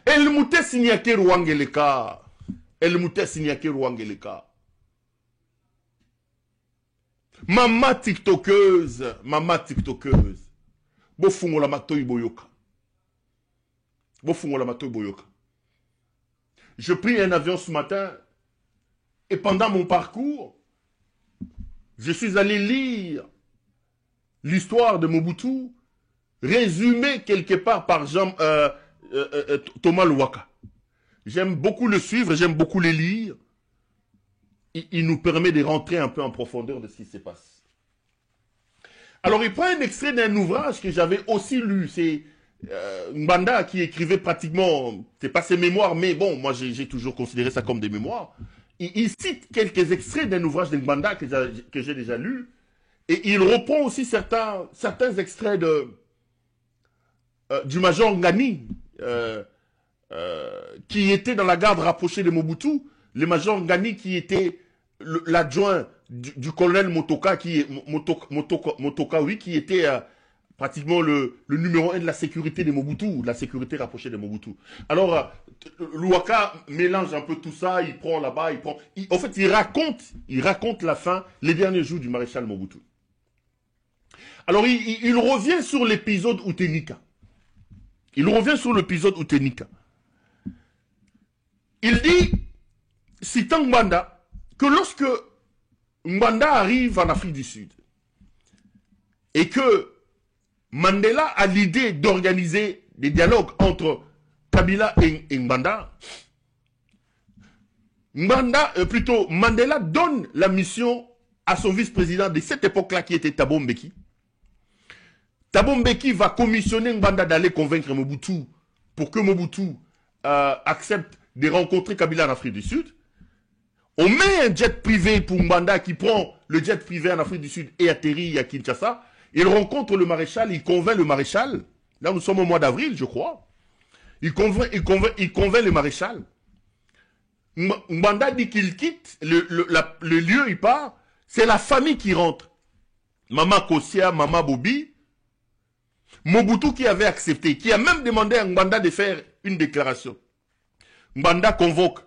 El mute signake Rwangeleka. El mute signake Rwangeleka. Maman tiktokeuse. Maman tiktokeuse. Bofungo la matoy boyoka. Bofungo la matoy boyoka. Je pris un avion ce matin. Et pendant mon parcours, je suis allé lire l'histoire de Mobutu, résumée quelque part par Thomas Louaka. J'aime beaucoup le suivre, j'aime beaucoup le lire. Il nous permet de rentrer un peu en profondeur de ce qui se passe. Alors il prend un extrait d'un ouvrage que j'avais aussi lu. C'est Mbanda qui écrivait pratiquement, c'est pas ses mémoires, mais bon, moi j'ai toujours considéré ça comme des mémoires. Il cite quelques extraits d'un ouvrage de Mbanda que j'ai déjà lu, et il reprend aussi certains extraits du major Ngani, qui était dans la garde rapprochée de Mobutu, le major Ngani qui était l'adjoint du colonel Motoka, Motoka, oui, qui était pratiquement le numéro 1 de la sécurité de Mobutu, de la sécurité rapprochée de Mobutu. Alors, Louaka mélange un peu tout ça, il prend là-bas, en fait, il raconte la fin, les derniers jours du maréchal Mobutu. Alors, il revient sur l'épisode Outenika. Il dit, citant Mbanda, que lorsque Mbanda arrive en Afrique du Sud, et que Mandela a l'idée d'organiser des dialogues entre Kabila et Mbanda, Mandela donne la mission à son vice-président de cette époque-là qui était Thabo Mbeki. Thabo Mbeki va commissionner Mbanda d'aller convaincre Mobutu pour que Mobutu accepte de rencontrer Kabila en Afrique du Sud. On met un jet privé pour Mbanda qui prend le jet privé en Afrique du Sud et atterrit à Kinshasa. Il rencontre le maréchal, il convainc le maréchal. Là, nous sommes au mois d'avril, je crois. Il convainc le maréchal. Mbanda dit qu'il quitte le lieu, il part. C'est la famille qui rentre. Maman Kosia, Maman Bobi. Mobutu qui avait accepté, qui a même demandé à Mbanda de faire une déclaration. Mbanda convoque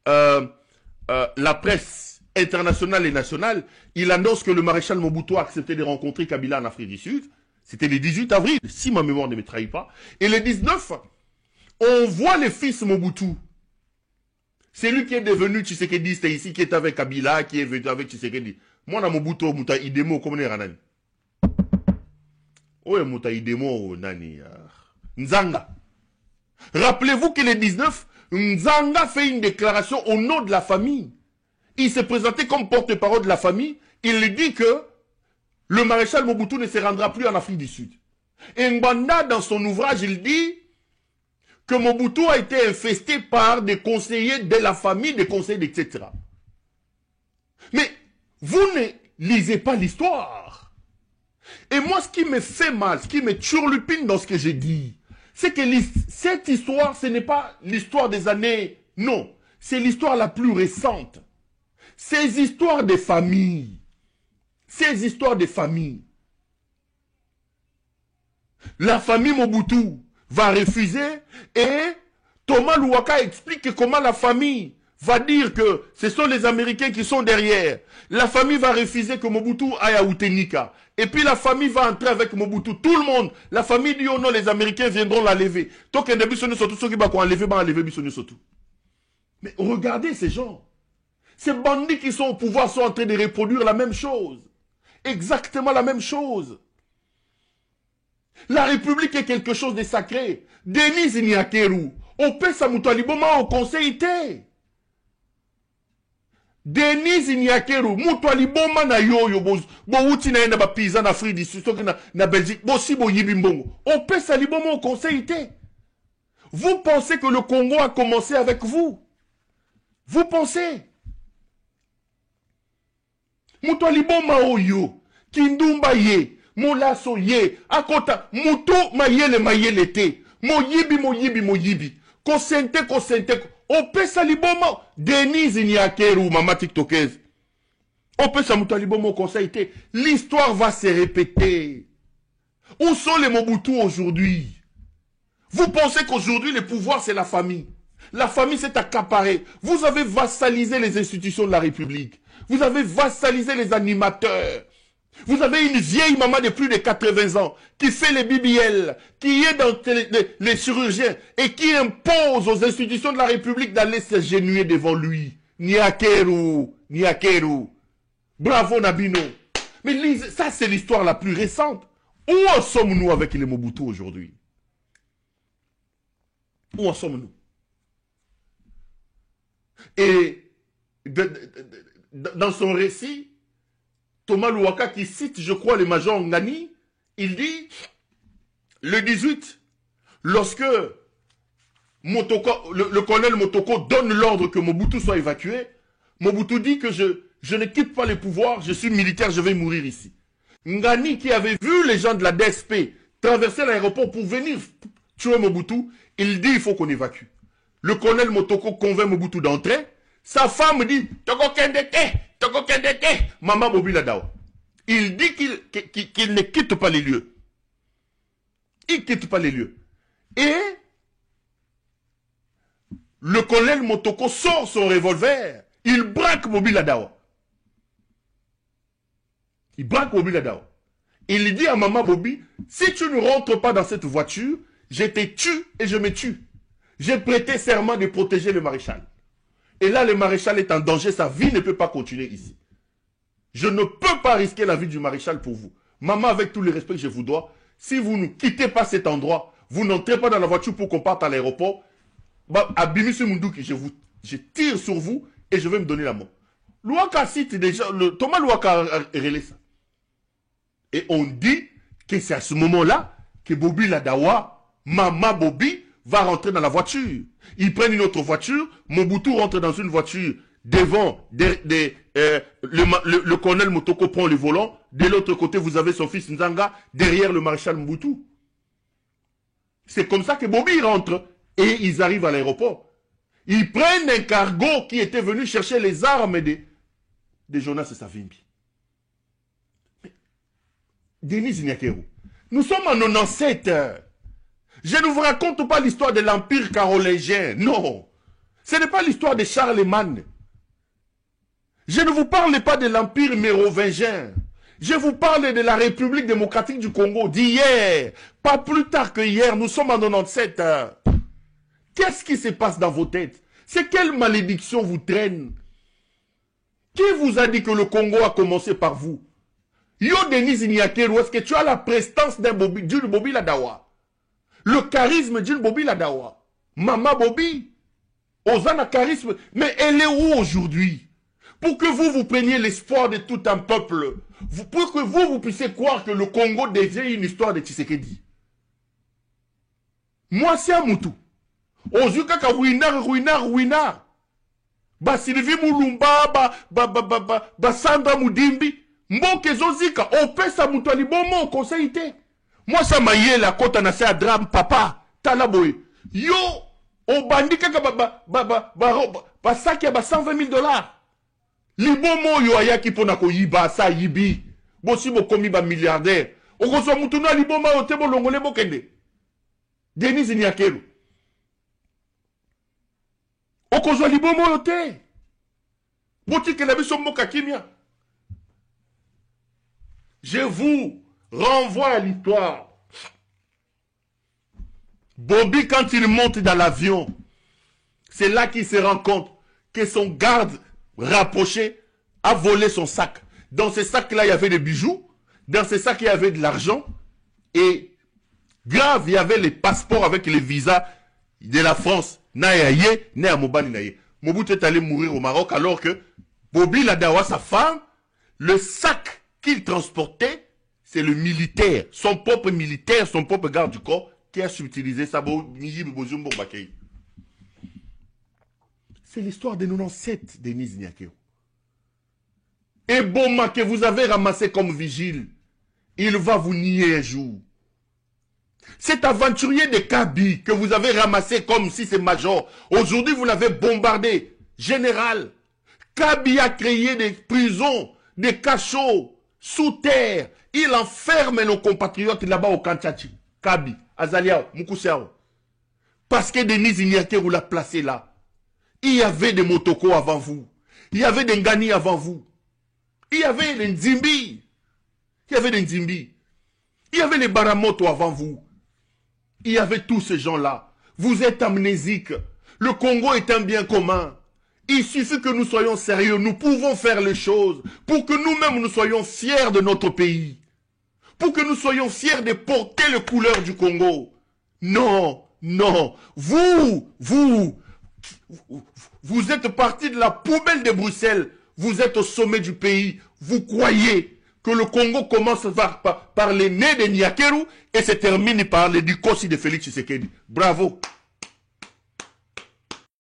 la presse internationale et nationale. Il annonce que le maréchal Mobutu a accepté de rencontrer Kabila en Afrique du Sud. C'était le 18 avril, si ma mémoire ne me trahit pas. Et le 19, on voit le fils Mobutu. C'est lui qui est devenu Tshisekedi, c'était ici, qui est avec Kabila, qui est venu avec Tshisekedi. Moi, Mobutu, Muta Idemo, comme on est Ranani. Ouais, Muta Idemo, Nani. Nzanga. Rappelez-vous que le 19, Nzanga fait une déclaration au nom de la famille. Il s'est présenté comme porte-parole de la famille. Il dit que le maréchal Mobutu ne se rendra plus en Afrique du Sud. Et Mbanda, dans son ouvrage, il dit que Mobutu a été infesté par des conseillers de la famille, des conseillers, etc. Mais vous ne lisez pas l'histoire. Et moi, ce qui me fait mal, ce qui me turlupine dans ce que j'ai dit, c'est que cette histoire, ce n'est pas l'histoire des années, non. C'est l'histoire la plus récente. Ces histoires de famille. Ces histoires de famille. La famille Mobutu va refuser et Thomas Louaka explique comment la famille va dire que ce sont les Américains qui sont derrière. La famille va refuser que Mobutu aille à Outenika. Et puis la famille va entrer avec Mobutu. Tout le monde. La famille dit oh non, les Américains viendront la lever. Tant qu'il y a des surtout ceux qui vont enlever surtout. Mais regardez ces gens. Ces bandits qui sont au pouvoir sont en train de reproduire la même chose. Exactement la même chose. La République est quelque chose de sacré. Denise Nyakeru, on peut s'amoutaliboma au conseil té. Denise Nyakeru, moutaliboma na yoyo, bo outi na yenda ba pizza na Afrique du Sud, na Belgique, bo si bo yibimbongo. On peut s'aliboma au conseil té. Vous pensez que le Congo a commencé avec vous? Vous pensez? Moutaliboma oyo, kindumba ye. Molaso ye, akota, muto mayele te, moyibi, kosente, opesa liboma, Denise Nyakeru, mama tiktokeuse, opesa muto liboma conseil te, l'histoire va se répéter. Où sont les Mobutu aujourd'hui? Vous pensez qu'aujourd'hui, le pouvoir, c'est la famille. La famille s'est accaparée. Vous avez vassalisé les institutions de la République. Vous avez vassalisé les animateurs. Vous avez une vieille maman de plus de 80 ans qui fait les BBL, qui est dans les chirurgiens et qui impose aux institutions de la République d'aller s'agenouiller devant lui. Niakeru, Niakeru. Bravo Nabino. Mais ça, c'est l'histoire la plus récente. Où en sommes-nous avec les Mobutu aujourd'hui? Où en sommes-nous? Et dans son récit, Thomas Louaka qui cite, je crois, le major Ngani, il dit, le 18, lorsque le colonel Motoko donne l'ordre que Mobutu soit évacué, Mobutu dit que je ne quitte pas le pouvoir, je suis militaire, je vais mourir ici. Ngani qui avait vu les gens de la DSP traverser l'aéroport pour venir tuer Mobutu, il dit il faut qu'on évacue. Le colonel Motoko convainc Mobutu d'entrer. Sa femme dit Toko Kendeke, Toko Kendeke, Maman Bobila Dawa. Il dit qu'il ne quitte pas les lieux. Il ne quitte pas les lieux. Et le colonel Motoko sort son revolver. Il braque Bobila Dawa. Il braque Bobila Dawa. Il dit à Maman Bobi, si tu ne rentres pas dans cette voiture, je te tue et je me tue. J'ai prêté serment de protéger le maréchal. Et là, le maréchal est en danger, sa vie ne peut pas continuer ici. Je ne peux pas risquer la vie du maréchal pour vous. Maman, avec tout le respect que je vous dois, si vous ne quittez pas cet endroit, vous n'entrez pas dans la voiture pour qu'on parte à l'aéroport, à Bimisu Munduki, je tire sur vous et je vais me donner la mort. Louaka cite déjà, Thomas Louaka a relé ça. Et on dit que c'est à ce moment-là que Bobi Ladawa, Maman Bobi, va rentrer dans la voiture. Ils prennent une autre voiture, Mobutu rentre dans une voiture devant, le colonel Motoko prend le volant, de l'autre côté vous avez son fils Nzanga, derrière le maréchal Mobutu. C'est comme ça que Bobi rentre et ils arrivent à l'aéroport. Ils prennent un cargo qui était venu chercher les armes de Jonas Savimbi. Denis Nyakeru, nous sommes en 97. Je ne vous raconte pas l'histoire de l'Empire carolingien. Non. Ce n'est pas l'histoire de Charlemagne. Je ne vous parle pas de l'Empire mérovingien. Je vous parle de la République démocratique du Congo d'hier. Pas plus tard que hier. Nous sommes en 97. Qu'est-ce qui se passe dans vos têtes? C'est quelle malédiction vous traîne? Qui vous a dit que le Congo a commencé par vous? Yo Denis Nyakeru, est-ce que tu as la prestance d'une Bobi Ladawa? Le charisme d'une Bobi Ladawa? Maman Bobi? Ozana charisme? Mais elle est où aujourd'hui? Pour que vous preniez l'espoir de tout un peuple. Pour que vous puissiez croire que le Congo devient une histoire de Tshisekedi. Moi, c'est un moutou. Ozuka ka ruinard. Ba Sylvie Moulumba, ba Sandra Moudimbi. Mboke zozika, opesa mutu alibomo conseil te. Moi ça maye la kota na sa drame papa, talaboy. Yo, obandika ka ba saki ya ba $120,000. Libomo yo ayaki pona ko yiba sa yibi. Bosi bo komi ba milliardaire. Okoso mutu na liboma otebo longole bokende. Denis Nyakeru. Okoso libomo yote. Boti ke na biso mboka kimia. Je vous renvoie à l'histoire. Bobi, quand il monte dans l'avion, c'est là qu'il se rend compte que son garde rapproché a volé son sac. Dans ce sac-là, il y avait des bijoux. Dans ce sac, il y avait de l'argent. Et grave, il y avait les passeports avec les visas de la France. Nayaye, né à Mobali Naye. Mobutu est allé mourir au Maroc alors que Bobi Ladawa, sa femme, le sac qu'il transportait, c'est le militaire, son propre militaire, son propre garde du corps, qui a subtilisé ça. C'est l'histoire de 97, Denis Nyakeru. Et Boma que vous avez ramassé comme vigile, il va vous nier un jour. Cet aventurier de Kaby que vous avez ramassé comme si c'est major, aujourd'hui vous l'avez bombardé, général. Kaby a créé des prisons, des cachots, sous terre. Il enferme nos compatriotes là-bas au Kanchachi. Kaby, Azaliao, Mukusiao. Parce que Denise Niakeru l'a placé là. Il y avait des Motoko avant vous. Il y avait des Ngani avant vous. Il y avait des Nzimbi. Il y avait des Nzimbi. Il y avait les Baramoto avant vous. Il y avait tous ces gens-là. Vous êtes amnésiques. Le Congo est un bien commun. Il suffit que nous soyons sérieux. Nous pouvons faire les choses pour que nous-mêmes nous soyons fiers de notre pays. Pour que nous soyons fiers de porter les couleurs du Congo. Non, non. Vous êtes partis de la poubelle de Bruxelles. Vous êtes au sommet du pays. Vous croyez que le Congo commence par les nez de Niakeru et se termine par les Dikosi de Félix Tshisekedi. Bravo.